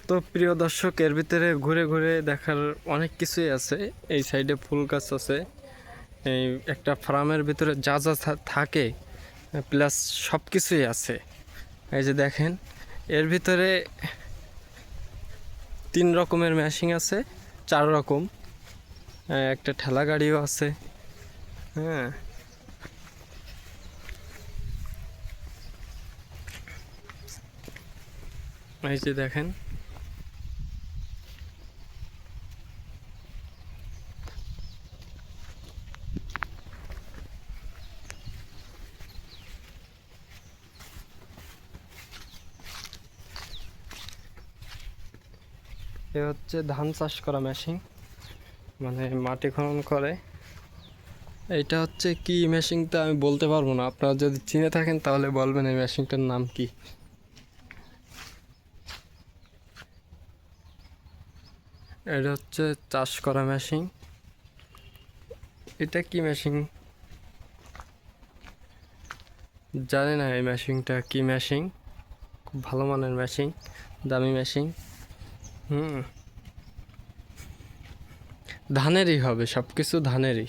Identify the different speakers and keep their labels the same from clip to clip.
Speaker 1: তো প্রিয় দর্শক, এর ভিতরে ঘুরে ঘুরে দেখার অনেক কিছুই আছে। এই সাইডে ফুল গাছ আছে, এই একটা ফার্মের ভিতরে যা যা থাকে প্লাস সব কিছুই আছে। এই যে দেখেন, এর ভিতরে 3 রকমের মেশিন আছে, 4 রকম, একটা ঠেলা গাড়িও আছে। হ্যাঁ, এই যে দেখেন, এ হচ্ছে ধান চাষ করা মেশিন, মানে মাটি খনন করে। এইটা হচ্ছে কি মেশিনটা আমি বলতে পারবো না, আপনারা যদি চিনে থাকেন তাহলে বলবেন এই মেশিনটার নাম কি। এটা হচ্ছে চাষ করা মেশিন। এটা কি মেশিন জানি না, এই মেশিনটা কি মেশিন, খুব ভালো মানের মেশিন, দামি মেশিন। ধানেরই হবে, সব কিছু ধানেরই।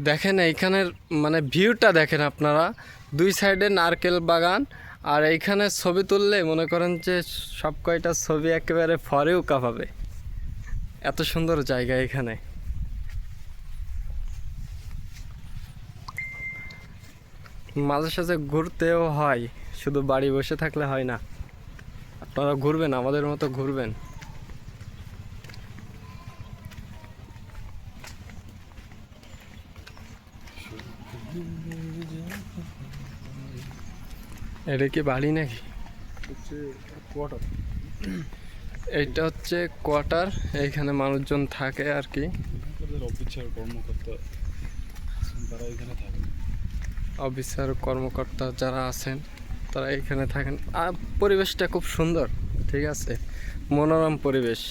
Speaker 1: দেখেন এইখানের মানে ভিউটা দেখেন আপনারা, 2 সাইডে নারকেল বাগান, আর এইখানে ছবি তুললে মনে করেন যে সব কয়টা ছবি একেবারে ফরেও কাঁপাবে, এত সুন্দর জায়গা এখানে। মাঝে সাঝে ঘুরতেও হয়, শুধু বাড়ি বসে থাকলে হয় না, আপনারা ঘুরবেন, আমাদের মতো ঘুরবেন। এটা কি বাড়ি নাকি?
Speaker 2: কোয়ার্টার।
Speaker 1: এইটা হচ্ছে কোয়ার্টার, এইখানে মানুষজন থাকে আর কি।
Speaker 2: অফিসার কর্মকর্তা তারা এখানে থাকে।
Speaker 1: অফিসার কর্মকর্তা যারা আছেন তারা এখানে থাকেন। আর পরিবেশটা খুব সুন্দর, ঠিক আছে, মনোরম পরিবেশ।